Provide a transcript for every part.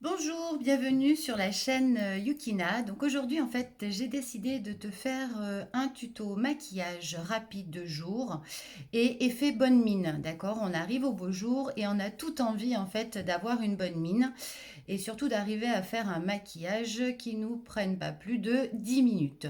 Bonjour, bienvenue sur la chaîne Yukina. Donc aujourd'hui en fait j'ai décidé de te faire un tuto maquillage rapide de jour et effet bonne mine. D'accord, on arrive au beau jour et on a toute envie en fait d'avoir une bonne mine et surtout d'arriver à faire un maquillage qui nous prenne pas plus de 10 minutes.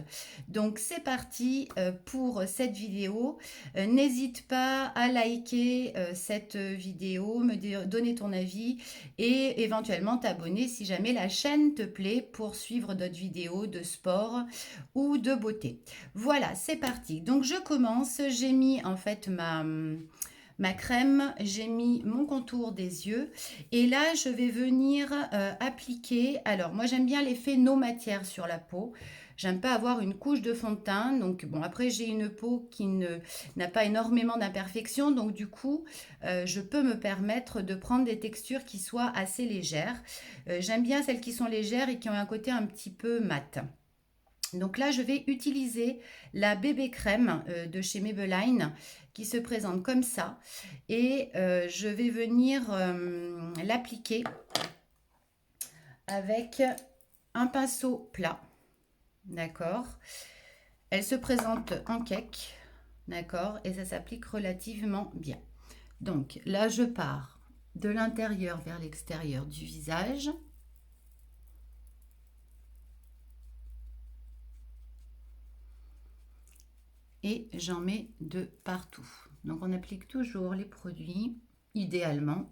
Donc c'est parti pour cette vidéo. N'hésite pas à liker cette vidéo, donner ton avis et éventuellement t'abonner si jamais la chaîne te plaît pour suivre d'autres vidéos de sport ou de beauté. Voilà, c'est parti. Donc je commence, j'ai mis en fait ma crème, j'ai mis mon contour des yeux et là je vais venir appliquer, alors moi j'aime bien l'effet no matière sur la peau. J'aime pas avoir une couche de fond de teint, donc bon après j'ai une peau qui n'a pas énormément d'imperfections, donc du coup je peux me permettre de prendre des textures qui soient assez légères. J'aime bien celles qui sont légères et qui ont un côté un petit peu mat. Donc là, je vais utiliser la bébé crème de chez Maybelline qui se présente comme ça. Et je vais venir l'appliquer avec un pinceau plat. D'accord. Elle se présente en cake. D'accord. Et ça s'applique relativement bien. Donc là, je pars de l'intérieur vers l'extérieur du visage. Et j'en mets de partout. Donc on applique toujours les produits, idéalement,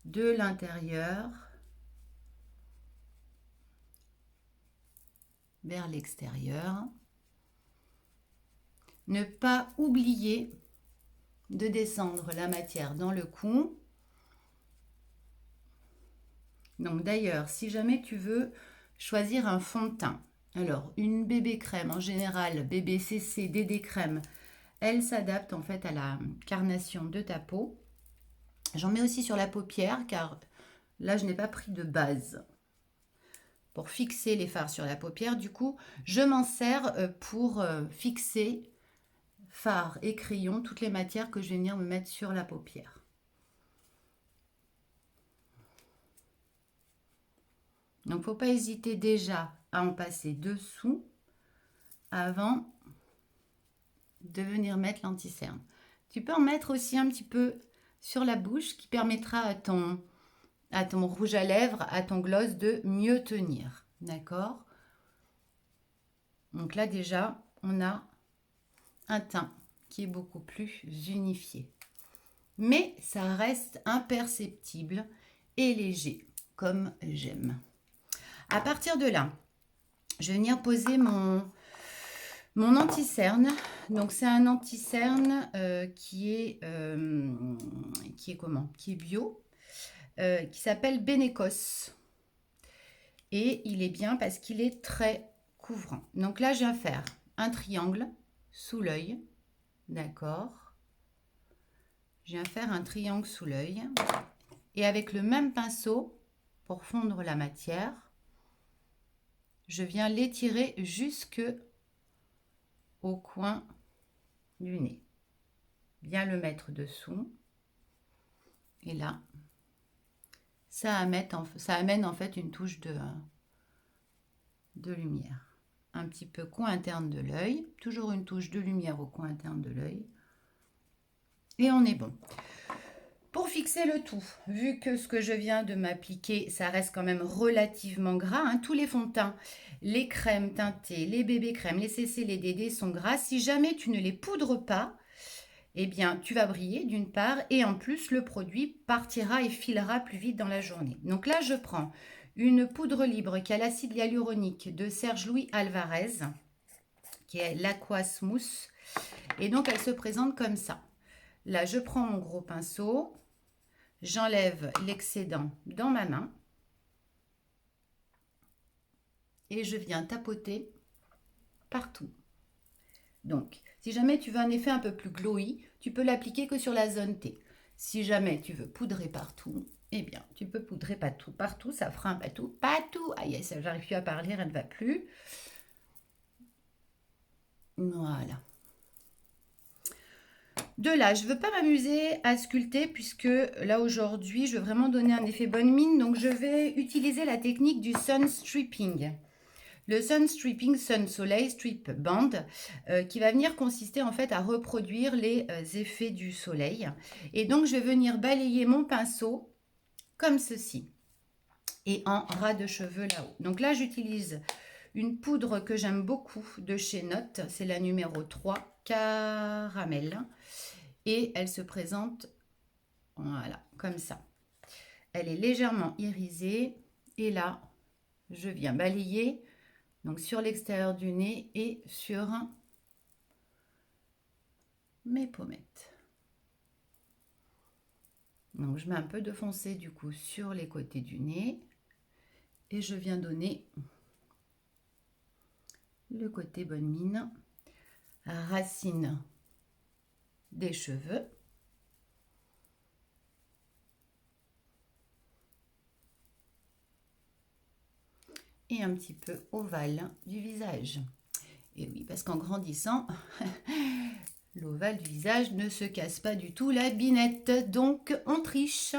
de l'intérieur vers l'extérieur. Ne pas oublier de descendre la matière dans le cou. Donc d'ailleurs, si jamais tu veux choisir un fond de teint, alors une bébé crème en général, bébé CC, DD crème, elle s'adapte en fait à la carnation de ta peau. J'en mets aussi sur la paupière car là je n'ai pas pris de base pour fixer les fards sur la paupière. Du coup, je m'en sers pour fixer fard et crayon, toutes les matières que je vais venir me mettre sur la paupière. Donc, faut pas hésiter déjà à en passer dessous avant de venir mettre l'anti-cerne. Tu peux en mettre aussi un petit peu sur la bouche qui permettra à ton rouge à lèvres, à ton gloss de mieux tenir. D'accord? Donc là déjà, on a un teint qui est beaucoup plus unifié. Mais ça reste imperceptible et léger, comme j'aime. À partir de là, je vais venir poser mon anti-cerne. Donc c'est un anti-cerne qui est comment? Qui est bio, qui s'appelle Benecos. Et il est bien parce qu'il est très couvrant. Donc là, je vais faire un triangle sous l'œil. D'accord. Je viens faire un triangle sous l'œil. Et avec le même pinceau, pour fondre la matière, je viens l'étirer jusque au coin du nez. Bien le mettre dessous. Et là, ça amène en fait une touche de lumière. Un petit peu coin interne de l'œil. Toujours une touche de lumière au coin interne de l'œil. Et on est bon. Pour fixer le tout, vu que ce que je viens de m'appliquer, ça reste quand même relativement gras, hein, tous les fonds de teint, les crèmes teintées, les bébés crèmes, les CC, les DD sont gras. Si jamais tu ne les poudres pas, eh bien, tu vas briller d'une part et en plus, le produit partira et filera plus vite dans la journée. Donc là, je prends une poudre libre qui a l'acide hyaluronique de Serge Louis Alvarez, qui est l'Aqua Smooth. Et donc, elle se présente comme ça. Là, je prends mon gros pinceau, j'enlève l'excédent dans ma main et je viens tapoter partout. Donc, si jamais tu veux un effet un peu plus glowy, tu peux l'appliquer que sur la zone T. Si jamais tu veux poudrer partout, eh bien, tu peux poudrer partout, ça fera un patou. Aïe, ça, j'arrive plus à parler, elle ne va plus. Voilà. De là, je ne veux pas m'amuser à sculpter puisque là aujourd'hui, je veux vraiment donner un effet bonne mine. Donc, je vais utiliser la technique du sun stripping. Le sun stripping, sun soleil strip band, qui va venir consister en fait à reproduire les effets du soleil. Et donc, je vais venir balayer mon pinceau comme ceci et en ras de cheveux là-haut. Donc là, j'utilise une poudre que j'aime beaucoup de chez Note, c'est la numéro 3, caramel. Et elle se présente, voilà, comme ça. Elle est légèrement irisée. Et là, je viens balayer donc sur l'extérieur du nez et sur mes pommettes. Donc je mets un peu de foncé du coup sur les côtés du nez. Et je viens donner le côté bonne mine, racine des cheveux. Et un petit peu ovale du visage. Et oui, parce qu'en grandissant, l'ovale du visage ne se casse pas du tout la binette. Donc, on triche.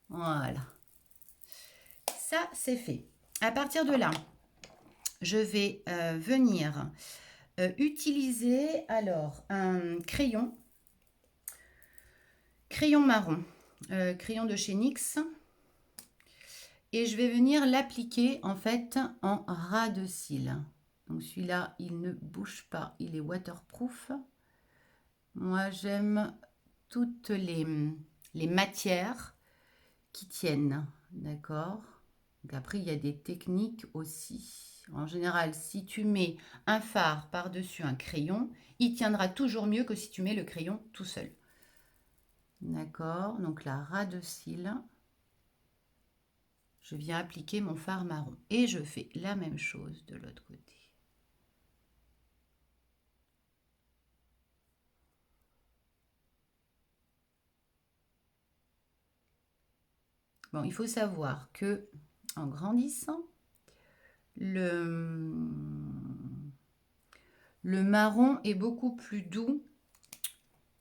Voilà. Ça, c'est fait. À partir de là, je vais venir utiliser alors un crayon marron, crayon de chez NYX. Et je vais venir l'appliquer en fait en ras de cils. Donc celui-là, il ne bouge pas, il est waterproof. Moi, j'aime toutes les matières qui tiennent, d'accord? Donc après, il y a des techniques aussi. En général, si tu mets un fard par-dessus un crayon, il tiendra toujours mieux que si tu mets le crayon tout seul. D'accord? Donc là, ras de cils. Je viens appliquer mon fard marron et je fais la même chose de l'autre côté. Bon, il faut savoir que en grandissant, le marron est beaucoup plus doux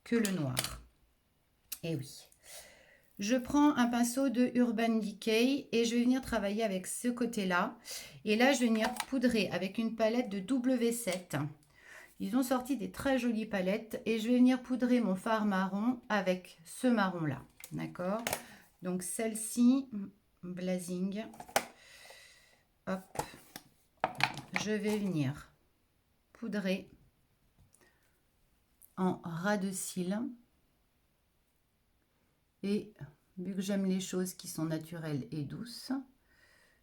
que le noir. Et oui. Je prends un pinceau de Urban Decay et je vais venir travailler avec ce côté-là. Et là, je vais venir poudrer avec une palette de W7. Ils ont sorti des très jolies palettes et je vais venir poudrer mon fard marron avec ce marron-là. D'accord? Donc celle-ci, Blazing. Hop. Je vais venir poudrer en ras de cils. Et vu que j'aime les choses qui sont naturelles et douces,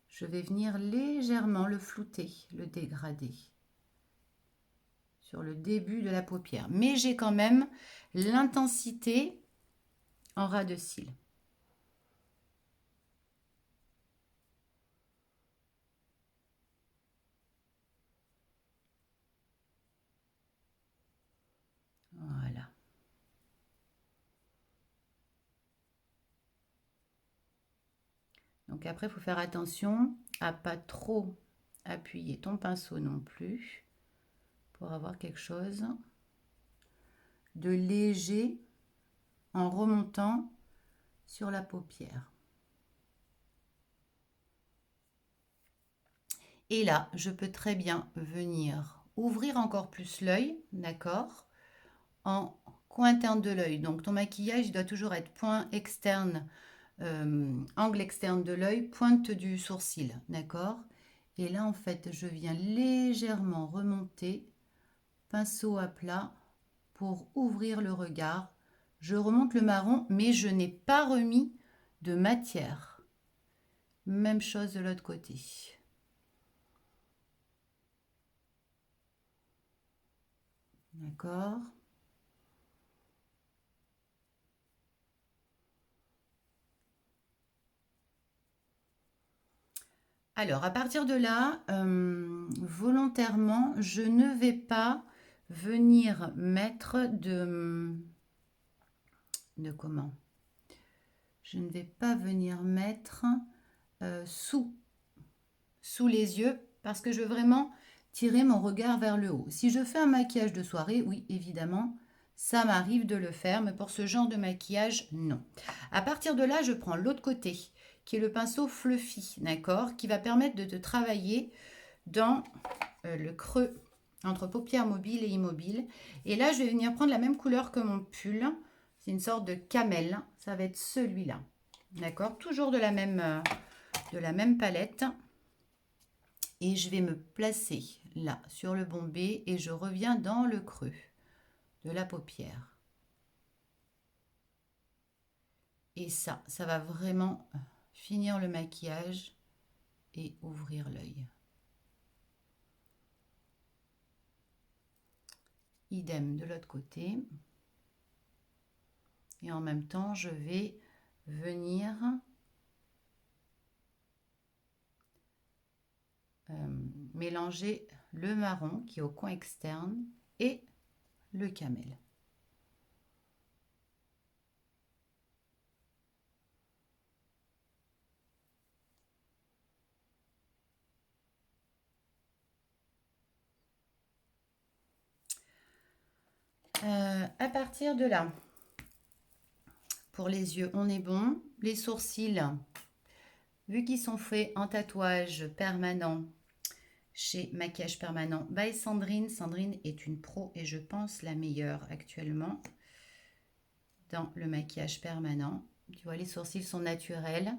je vais venir légèrement le flouter, le dégrader sur le début de la paupière. Mais j'ai quand même l'intensité en ras de cils. Voilà. Donc après, il faut faire attention à pas trop appuyer ton pinceau non plus pour avoir quelque chose de léger en remontant sur la paupière. Et là, je peux très bien venir ouvrir encore plus l'œil, d'accord, en coin interne de l'œil. Donc ton maquillage doit toujours être point externe, angle externe de l'œil, pointe du sourcil, d'accord. Et là, en fait, je viens légèrement remonter, pinceau à plat, pour ouvrir le regard. Je remonte le marron, mais je n'ai pas remis de matière. Même chose de l'autre côté. D'accord. Alors, à partir de là, volontairement, je ne vais pas venir mettre de comment? Je ne vais pas venir mettre sous les yeux parce que je veux vraiment tirer mon regard vers le haut. Si je fais un maquillage de soirée, oui, évidemment, ça m'arrive de le faire, mais pour ce genre de maquillage, non. À partir de là, je prends l'autre côté, qui est le pinceau Fluffy, d'accord, qui va permettre de te travailler dans le creux entre paupières mobiles et immobiles. Et là, je vais venir prendre la même couleur que mon pull. C'est une sorte de camel. Ça va être celui-là. D'accord? Toujours de la même palette. Et je vais me placer là, sur le bombé. Et je reviens dans le creux de la paupière. Et ça va vraiment finir le maquillage et ouvrir l'œil. Idem de l'autre côté. Et en même temps, je vais venir mélanger le marron qui est au coin externe et le camel. À partir de là, pour les yeux, on est bon. Les sourcils, vu qu'ils sont faits en tatouage permanent chez Maquillage Permanent by Sandrine. Sandrine est une pro et je pense la meilleure actuellement dans le maquillage permanent. Tu vois, les sourcils sont naturels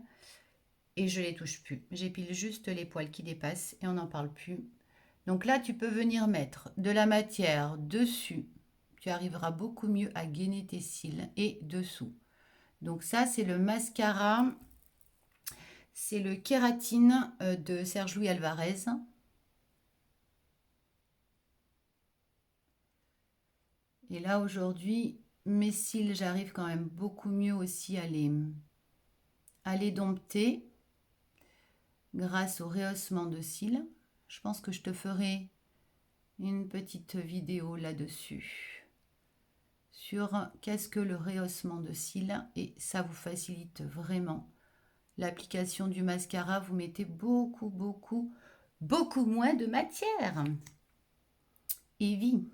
et je les touche plus. J'épile juste les poils qui dépassent et on n'en parle plus. Donc là, tu peux venir mettre de la matière dessus. Tu arriveras beaucoup mieux à gainer tes cils et dessous. Donc ça, c'est le mascara. C'est le Kératine de Serge Louis Alvarez. Et là, aujourd'hui, mes cils, j'arrive quand même beaucoup mieux aussi à les dompter grâce au rehaussement de cils. Je pense que je te ferai une petite vidéo là-dessus sur qu'est-ce que le rehaussement de cils et ça vous facilite vraiment l'application du mascara. Vous mettez beaucoup moins de matière. Evie.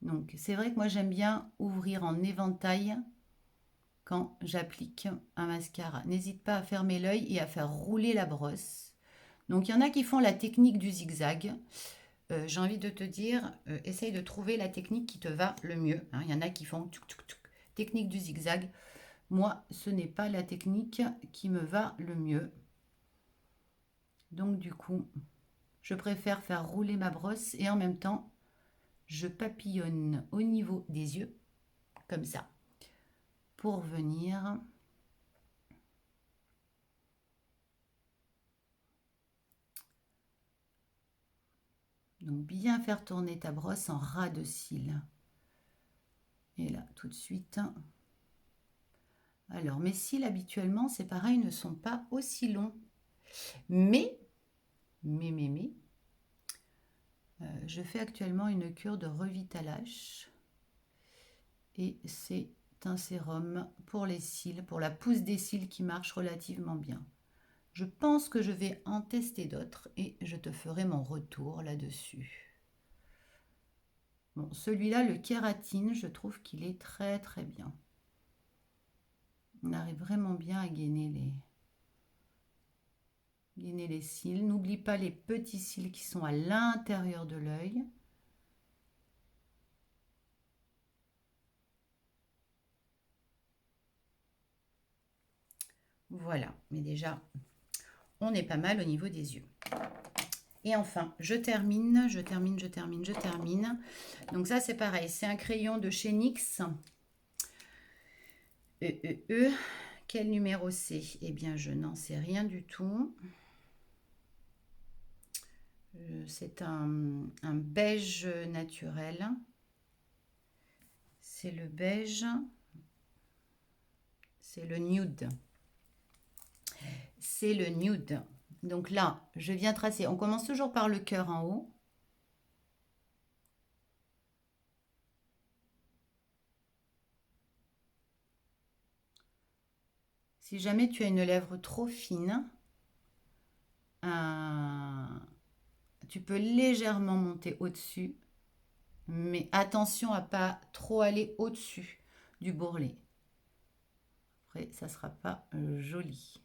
Donc c'est vrai que moi j'aime bien ouvrir en éventail quand j'applique un mascara. N'hésite pas à fermer l'œil et à faire rouler la brosse. Donc il y en a qui font la technique du zigzag. J'ai envie de te dire, essaye de trouver la technique qui te va le mieux. Hein. Il y en a qui font technique du zigzag. Moi, ce n'est pas la technique qui me va le mieux. Donc du coup, je préfère faire rouler ma brosse et en même temps, je papillonne au niveau des yeux, comme ça, pour venir donc bien faire tourner ta brosse en ras de cils. Et là, tout de suite. Alors, mes cils, habituellement, c'est pareil, ne sont pas aussi longs. Mais, je fais actuellement une cure de revitalage. Et c'est un sérum pour les cils, pour la pousse des cils qui marche relativement bien. Je pense que je vais en tester d'autres et je te ferai mon retour là-dessus. Bon, celui-là, le kératine, je trouve qu'il est très bien. On arrive vraiment bien à gainer les cils. N'oublie pas les petits cils qui sont à l'intérieur de l'œil. Voilà, mais déjà, on est pas mal au niveau des yeux. Et enfin, je termine. Donc ça, c'est pareil, c'est un crayon de chez NYX. Quel numéro c'est? Eh bien, je n'en sais rien du tout. C'est un beige naturel. C'est le beige. C'est le nude. C'est le nude. Donc là, je viens tracer. On commence toujours par le cœur en haut. Si jamais tu as une lèvre trop fine, un Tu peux légèrement monter au-dessus, mais attention à pas trop aller au-dessus du bourrelet. Après, ça sera pas joli.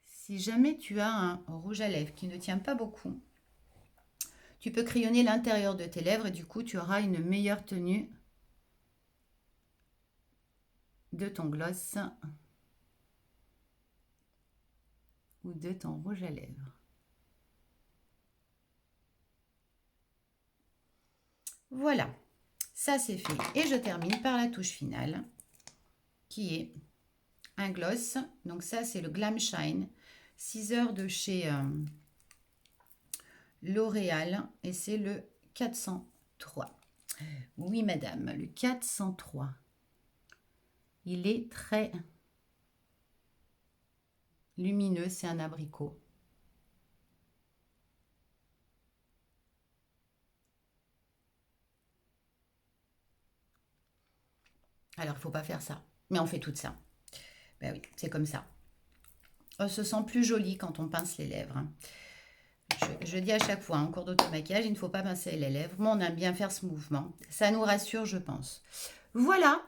Si jamais tu as un rouge à lèvres qui ne tient pas beaucoup, tu peux crayonner l'intérieur de tes lèvres et du coup, tu auras une meilleure tenue de ton gloss ou de ton rouge à lèvres. Voilà, ça c'est fait. Et je termine par la touche finale qui est un gloss. Donc ça c'est le Glam Shine 6 heures de chez L'Oréal et c'est le 403. Oui madame, le 403. Il est très lumineux, c'est un abricot. Alors, il ne faut pas faire ça. Mais on fait tout ça. Ben oui, c'est comme ça. On se sent plus joli quand on pince les lèvres. Hein. Je dis à chaque fois, en cours d'auto-maquillage, il ne faut pas pincer les lèvres. Moi, on aime bien faire ce mouvement. Ça nous rassure, je pense. Voilà,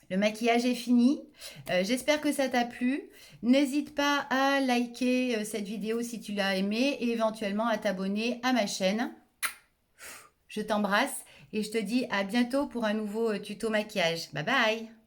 le maquillage est fini. J'espère que ça t'a plu. N'hésite pas à liker cette vidéo si tu l'as aimée et éventuellement à t'abonner à ma chaîne. Je t'embrasse et je te dis à bientôt pour un nouveau tuto maquillage. Bye bye!